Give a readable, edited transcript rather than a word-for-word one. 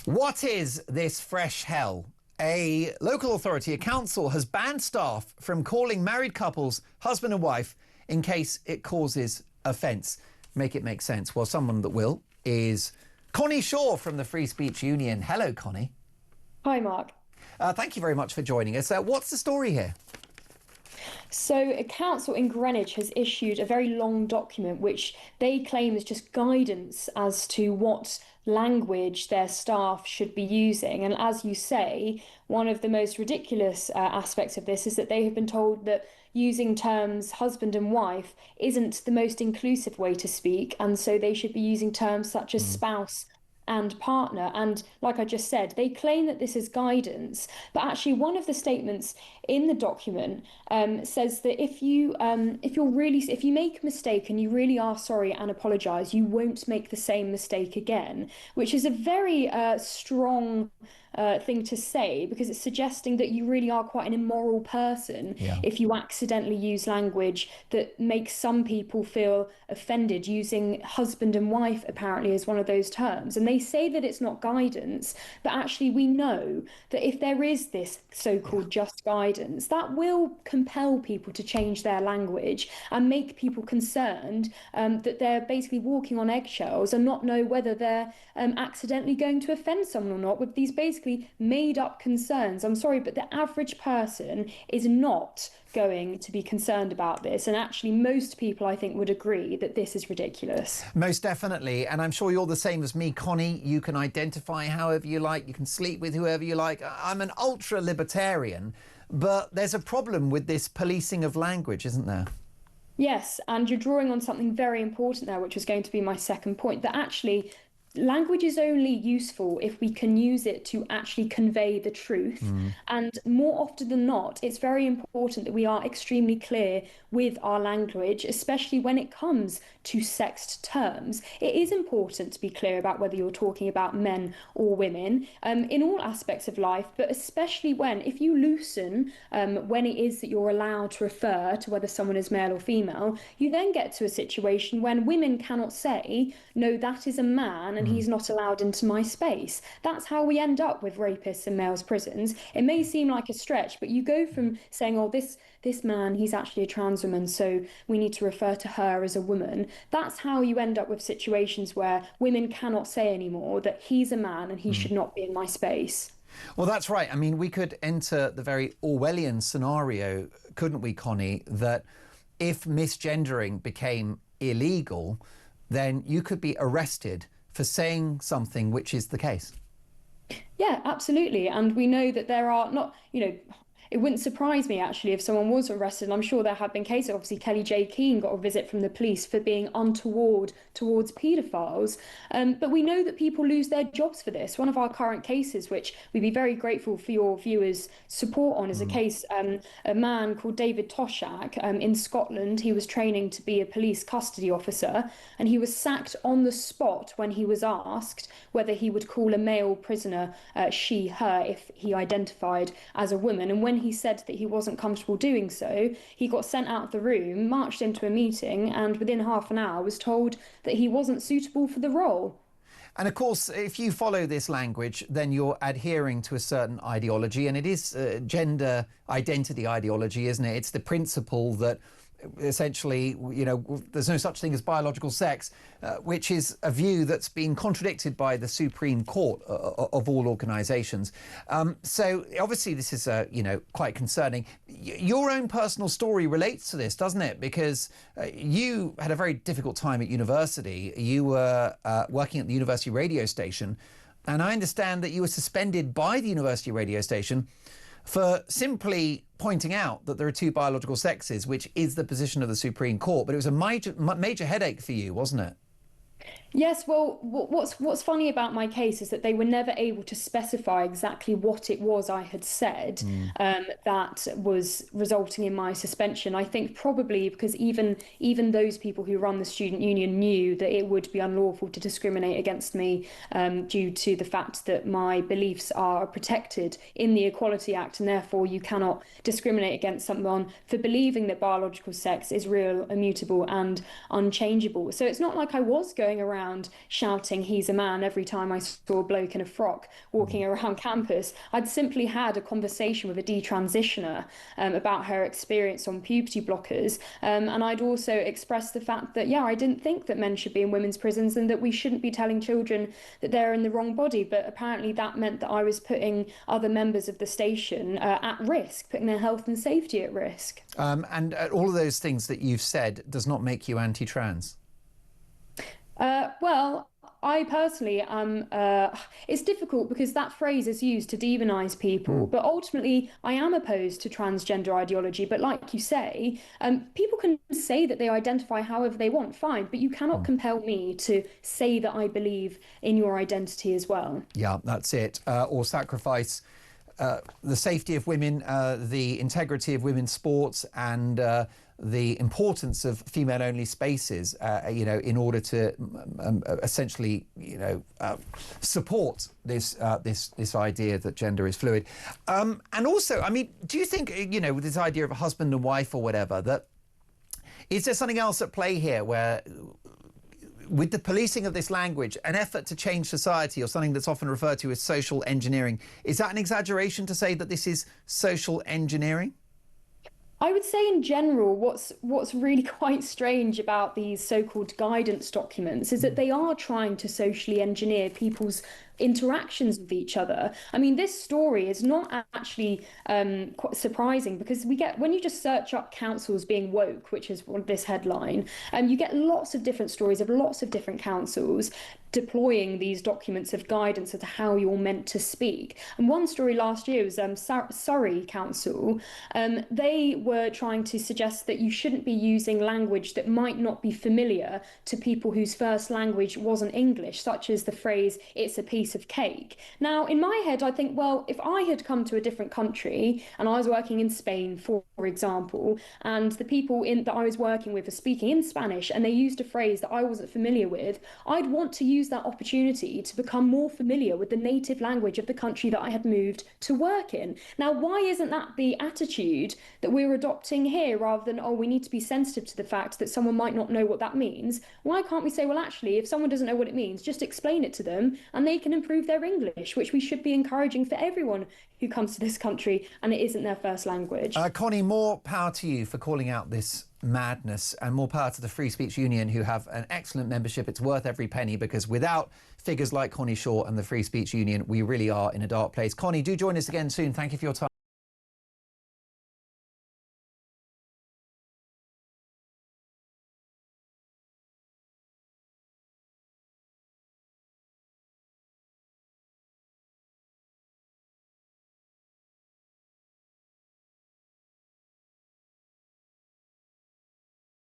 What is this fresh hell? A local authority, a council, has banned staff from calling married couples husband and wife in case it causes offence. Make it make sense. Well, someone that will is Connie Shaw from the Free Speech Union. Hello, Connie. Hi, Mark. Thank you very much for joining us. What's the story here? So a council in Greenwich has issued a very long document which they claim is just guidance as to what language their staff should be using. And as you say, one of the most ridiculous aspects of this is that they have been told that using terms husband and wife isn't the most inclusive way to speak, and so they should be using terms such as spouse and partner. And like I just said, they claim that this is guidance, but actually one of the statements in the document says that if you make a mistake and you really are sorry and apologise, you won't make the same mistake again, which is a very strong thing to say, because it's suggesting that you really are quite an immoral person if you accidentally use language that makes some people feel offended, using husband and wife apparently as one of those terms. And they say that it's not guidance, but actually we know that if there is this so-called just guidance, that will compel people to change their language and make people concerned that they're basically walking on eggshells and not know whether they're accidentally going to offend someone or not with these basically made up concerns. I'm sorry, but the average person is not going to be concerned about this. And actually, most people, I think, would agree that this is ridiculous. Most definitely. And I'm sure you're the same as me, Connie. You can identify however you like. You can sleep with whoever you like. I'm an ultra-libertarian, but there's a problem with this policing of language, isn't there? Yes, and you're drawing on something very important there, which was going to be my second point, that actually language is only useful if we can use it to actually convey the truth. And more often than not, it's very important that we are extremely clear with our language, especially when it comes to sexed terms. It is important to be clear about whether you're talking about men or women in all aspects of life, but especially if you loosen when it is that you're allowed to refer to whether someone is male or female, you then get to a situation when women cannot say, no, that is a man and he's not allowed into my space. That's how we end up with rapists in males' prisons. It may seem like a stretch, but you go from saying, oh, this man, he's actually a trans woman, so we need to refer to her as a woman. That's how you end up with situations where women cannot say anymore that he's a man and he should not be in my space. Well, that's right. I mean, we could enter the very Orwellian scenario, couldn't we, Connie, that if misgendering became illegal, then you could be arrested for saying something which is the case. Yeah, absolutely. And we know that there are not, it wouldn't surprise me actually if someone was arrested. And I'm sure there have been cases. Obviously, Kelly J. Keane got a visit from the police for being untoward towards paedophiles. But we know that people lose their jobs for this. One of our current cases, which we'd be very grateful for your viewers' support on, is a case, a man called David Toshak in Scotland. He was training to be a police custody officer, and he was sacked on the spot when he was asked whether he would call a male prisoner she, her, if he identified as a woman. And when he said that he wasn't comfortable doing so, he got sent out of the room, marched into a meeting, and within half an hour was told that he wasn't suitable for the role. And of course, if you follow this language, then you're adhering to a certain ideology, and it is gender identity ideology, isn't it? It's the principle that essentially, there's no such thing as biological sex, which is a view that's been contradicted by the Supreme Court of all organisations. So obviously this is, quite concerning. Your own personal story relates to this, doesn't it? Because you had a very difficult time at university. You were working at the university radio station, and I understand that you were suspended by the university radio station for simply pointing out that there are two biological sexes, which is the position of the Supreme Court. But it was a major headache for you, wasn't it? Yes, well, what's funny about my case is that they were never able to specify exactly what it was I had said that was resulting in my suspension. I think probably because even those people who run the student union knew that it would be unlawful to discriminate against me due to the fact that my beliefs are protected in the Equality Act, and therefore you cannot discriminate against someone for believing that biological sex is real, immutable and unchangeable. So it's not like I was going around around shouting "he's a man" every time I saw a bloke in a frock walking around campus. I'd simply had a conversation with a detransitioner about her experience on puberty blockers, and I'd also expressed the fact that, yeah, I didn't think that men should be in women's prisons and that we shouldn't be telling children that they're in the wrong body. But apparently that meant that I was putting other members of the station at risk, putting their health and safety at risk. And all of those things that you've said does not make you anti-trans? Well, I personally am. It's difficult because that phrase is used to demonize people, but ultimately I am opposed to transgender ideology. But like you say, people can say that they identify however they want, fine, but you cannot compel me to say that I believe in your identity as well. Yeah, that's it. Or sacrifice the safety of women, the integrity of women's sports, and the importance of female-only spaces, you know, in order to essentially, you know, support this this idea that gender is fluid. And also, I mean, do you think, you know, with this idea of a husband and wife or whatever, that is there something else at play here where, with the policing of this language, an effort to change society, or something that's often referred to as social engineering, is that an exaggeration to say that this is social engineering? I would say in general, what's really quite strange about these so-called guidance documents is that they are trying to socially engineer people's interactions with each other. I mean, this story is not actually quite surprising, because when you just search up councils being woke, which is this headline, you get lots of different stories of lots of different councils deploying these documents of guidance as to how you're meant to speak. And one story last year was Surrey Council. They were trying to suggest that you shouldn't be using language that might not be familiar to people whose first language wasn't English, such as the phrase "it's a piece of cake." Now, in my head, I think, well, if I had come to a different country and I was working in Spain, for example, and the people that I was working with were speaking in Spanish and they used a phrase that I wasn't familiar with, I'd want to use that opportunity to become more familiar with the native language of the country that I had moved to work in. Now, why isn't that the attitude that we're adopting here, rather than, oh, we need to be sensitive to the fact that someone might not know what that means? Why can't we say, well, actually, if someone doesn't know what it means, just explain it to them and they can improve their English, which we should be encouraging for everyone who comes to this country and it isn't their first language. Connie, more power to you for calling out this madness, and more power to the Free Speech Union, who have an excellent membership. It's worth every penny, because without figures like Connie Shaw and the Free Speech Union, we really are in a dark place. Connie, do join us again soon. Thank you for your time.